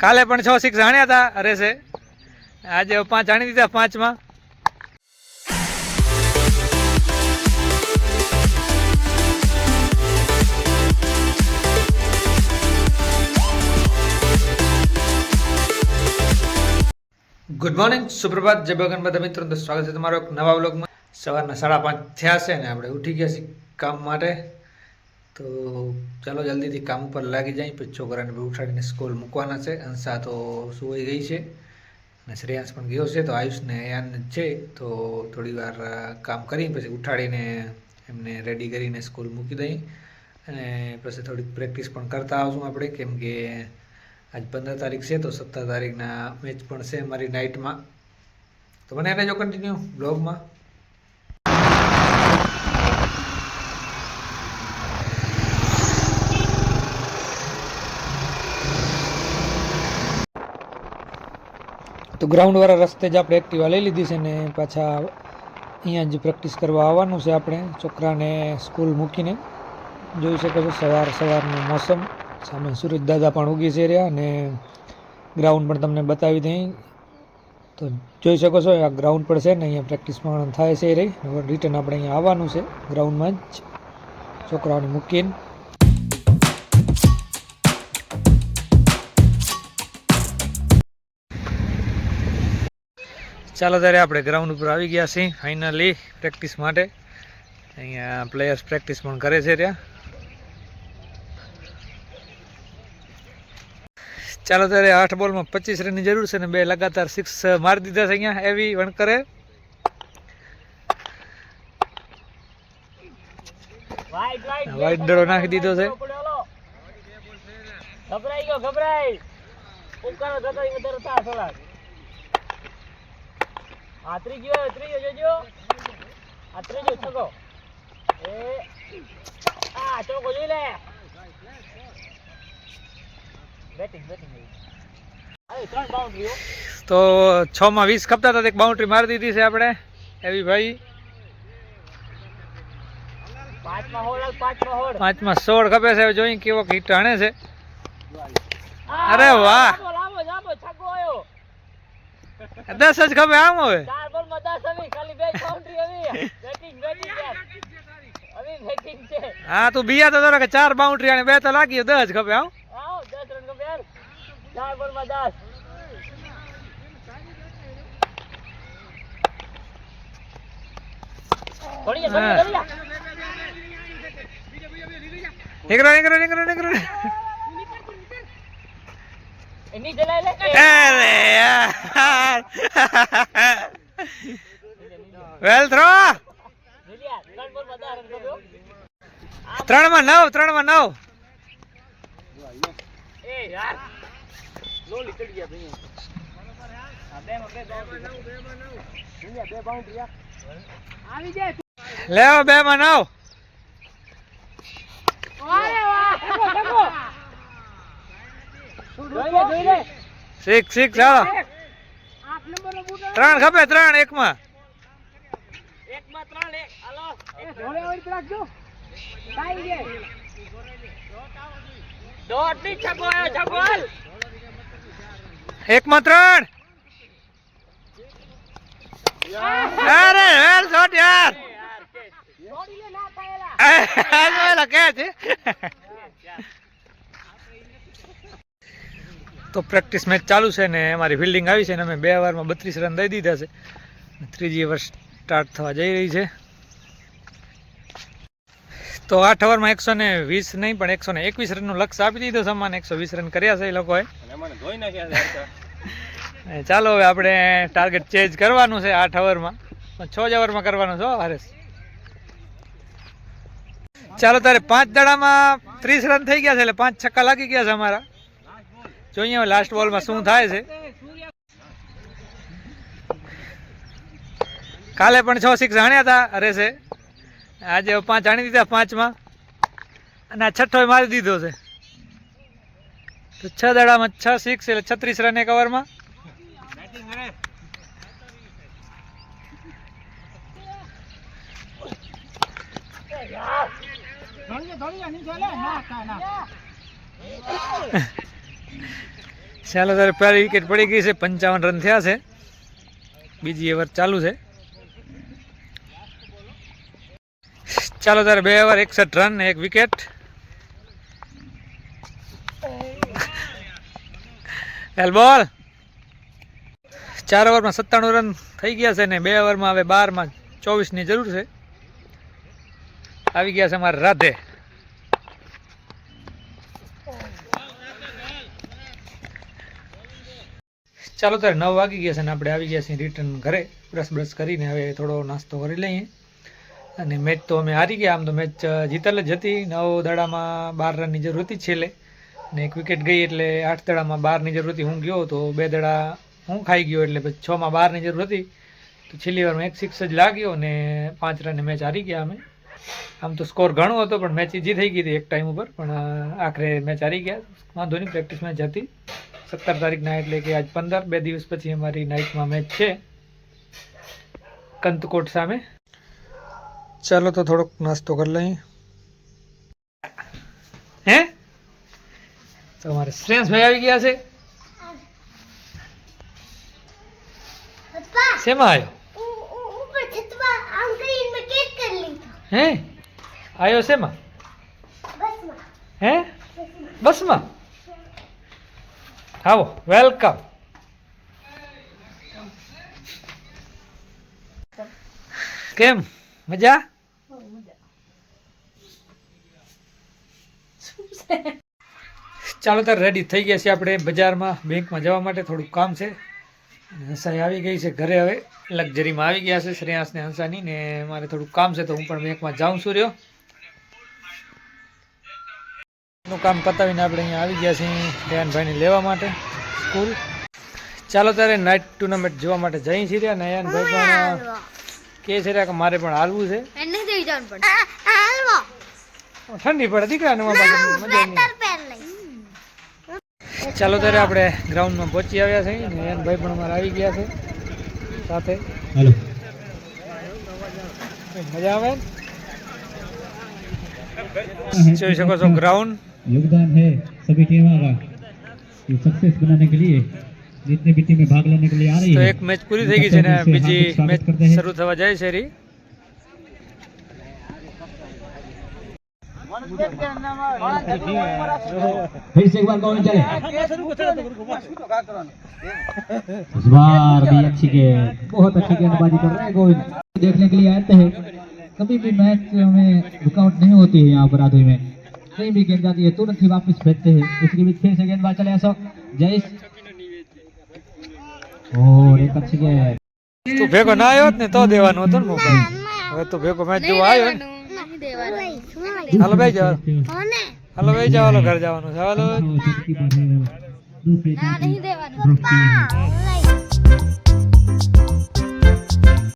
કાલે પણ 6 6 જાણ્યા હતા અરે છે આજે 5 જાણી દીધા 5 માં. ગુડ મોર્નિંગ, સુપ્રભાત, જય ભગવાન બધા મિત્રો. તો સ્વાગત છે તમારો એક નવા વ્લોગમાં. સવારના 5:30 થયા છે ને આપણે ઉઠી ગયા છીએ કામ માટે. તો ચાલો જલ્દીથી કામ ઉપર લાગી જાય. પછી છોકરાને ઉઠાડીને સ્કૂલ મૂકવાના છે. અંશા તો સુઈ ગઈ છે અને શ્રેયાંશ પણ ગયો છે. તો આયુષને યાન છે તો થોડી વાર કામ કરી પછી ઉઠાડીને એમને રેડી કરીને સ્કૂલ મૂકી દઈ અને પછી થોડીક પ્રેક્ટિસ પણ કરતા આવશું આપણે, કેમ કે આજ 15 તારીખ છે તો 17 તારીખના મેચ પણ છે અમારી નાઇટમાં. તો મને એને જો કન્ટિન્યુ બ્લોગમાં. તો ગ્રાઉન્ડવાળા રસ્તે જ આપણે એક્ટિવા લઈ લીધી છે ને પાછા અહીંયા જ પ્રેક્ટિસ કરવા આવવાનું છે આપણે. છોકરાને સ્કૂલ મૂકીને જોઈ શકો છો સવારનું મોસમ, સામે સૂરજ દાદા પણ ઉગી છે રહ્યા અને ગ્રાઉન્ડ પણ તમને બતાવી દઈ. તો જોઈ શકો છો આ ગ્રાઉન્ડ પર છે ને અહીંયા પ્રેક્ટિસ પણ થાય છે રહી. રિટર્ન આપણે અહીંયા આવવાનું છે ગ્રાઉન્ડમાં જ છોકરાઓને મૂકીને. ચાલો ત્યારે આપણે ગ્રાઉન્ડ ઉપર આવી ગયા છીએ ફાઇનલી પ્રેક્ટિસ માટે. અહીંયા પ્લેયર્સ પ્રેક્ટિસ પણ કરે છે ત્યાં. ચાલો ત્યારે 8 બોલમાં 25 રનની જરૂર છે ને 2 લગાતાર 6 મારી દીધા છે અહીંયા. એવી વણકરે વાઈટ દડો નાખી દીધો છે. તો 6 માં 20 ખપતા હતા, એક બાઉન્ડ્રી મારી દીધી છે આપણે એવી ભાઈ. 5 માં 16 ખપે છે. જોઈ કેવો હિટ આણે છે. અરે વાહ, 10 જ ખપે આમ. હવે હા તું બીયા તો કે 4 બાઉન્ડ્રી અને 2 તો લાગી, 10 જ ખપે. આમ વેલ થ્રો. 3 માં 9, 3 માં 9. લેવો 2 માં 9. 6 ચાલો. 3 ખપે, 3 1 માં. એક માં 3. અરે વેલ શોટ યાર. તો પ્રેક્ટિસ મેચ ચાલુ છે ને અમારી ફિલ્ડિંગ આવી છે ને અમે 2 ઓવરમાં 32 રન દઈ દીધા છે. ત્રીજી ઓવર સ્ટાર્ટ થવા જઈ રહી છે. તો 8 ઓવરમાં 120 નહીં પણ 121 રનનું લક્ષ્ય આપી દીધું. સમાન 120 રન કર્યા છે એ લોકોએ. ચાલો હવે આપણે ટાર્ગેટ ચેન્જ કરવાનું છે 8 ઓવરમાં, 6 જ ઓવરમાં કરવાનું છે. હરેશ ચાલો તારે 5 દડામાં 30 રન થઈ ગયા છે એટલે 5 છક્કા લાગી ગયા છે અમારા. જોઈએ લાસ્ટ બોલમાં શું થાય છે. કાલે પણ 6 6 જાણ્યા હતા અરે છે આજે 5 જાણી દીધા 5 માં અને આ છઠ્ઠો મારી દીધો છે. તો 6 દડામાં 6 6 એટલે 36 રન એક ઓવરમાં. ચાલો તારે પહેલી વિકેટ પડી ગઈ છે, 55 રન થયા છે, બીજી ઓવર ચાલુ છે. ચાલો તારે 2 ઓવર 61 રન 1 વિકેટ. હેલ બોલ. 4 ઓવરમાં 97 રન થઈ ગયા છે ને 2 ઓવરમાં હવે 12માં 24ની જરૂર છે. આવી ગયા છે અમારા રાધે. ચાલો ત્યારે 9 વાગી ગયા છે ને આપણે આવી ગયા છીએ રિટર્ન ઘરે. બ્રશ કરીને હવે થોડો નાસ્તો કરી લઈએ. અને મેચ તો અમે હારી ગયા. આમ તો મેચ જીતેલ જ હતી. 9 દડામાં 12 રનની જરૂર હતી છેલ્લે, ને 1 વિકેટ ગઈ એટલે 8 દડામાં 12ની જરૂર હતી. હું ગયો તો 2 દડા હું ખાઈ ગયો એટલે પછી 6માં 12ની જરૂર હતી. તો છેલ્લી વારમાં 1 સિક્સ જ લાગ્યો ને 5 રને મેચ હારી ગયા અમે. આમ તો સ્કોર ઘણો હતો પણ મેચ ઈજી થઈ ગઈ હતી એક ટાઈમ ઉપર, પણ આખરે મેચ હારી ગયા. વાંધો નહીં, પ્રેક્ટિસ મેચ હતી 17 તારીખના, એટલે કે આજ 15 2 દિવસ પછી અમારી નાઇટમાં મેચ છે કંતકોટ સામે. ચાલો તો થોડોક નાસ્તો કરી લઈએ. હે તો અમારે શ્રેયાંશભાઈ આવી ગયા છે. શેમાં આવ્યો? હે આવ્યો શેમાં? હે બસમાં? આવો, વેલકમ. કેમ મજા? ચાલો તાર રેડી થઈ ગયા છે આપણે બજારમાં બેંકમાં જવા માટે. થોડુંક કામ છે. હંસાઈ આવી ગઈ છે ઘરે. હવે લક્ઝરીમાં આવી ગયા છે શ્રેયાંશ ને હંસાની, ને મારે થોડુંક કામ છે તો હું પણ બેંકમાં જાઉં છું. રહ્યો નું કામ પતાવીને આપણે અહીંયા આવી ગયા છીએ દયાનભાઈને લેવા માટે સ્કૂલ. ચાલો ત્યારે નાઇટ ટુર્નામેન્ટ જોવા માટે જઈ છીએ. નયનભાઈ પણ કે છે કે મારે પણ હાલવું છે. ઠંડી પડે દીકરાને મજા નહીં. ચાલો ત્યારે આપણે ગ્રાઉન્ડમાં પહોંચી આવ્યા છે. નયનભાઈ પણ અમારે આવી ગયા છે સાથે. મજા આવે. જોઈ શકો છો ગ્રાउंड योगदान है सभी टीमों का ये सक्सेस बनाने के लिए जितने भी टीमें भाग लेने के लिए आ रही तो है. एक मैच पूरी થઈ ગઈ છે ને બીજી મેચ શરૂ થવા જાય છે રી. फिर से एक बार कौन चले इस बार भी अच्छी गेंद, बहुत अच्छी गेंदबाजी कर रहे हैं गोविंद. देखने के लिए आते हैं. कभी भी मैच में रुकावट नहीं होती है यहाँ पर आधे में. कहीं भी गेंद जाती है तुरंत ही वापस भेजते हैं. इसके बीच फिर से गेंदबाज चले अशोक जयेश और एक अच्छी गेंद. તું ભેગો ના આવ્યો ને તો દેવાનું હતું ને મોબાઈલ. હવે તું ભેગો મેચ જોવા આવ્યો ને. હાલો ભાઈ જાઓ, હાલો ભાઈ જાઓ, હાલો ઘર જવાનું છે. હાલો नहीं देवानो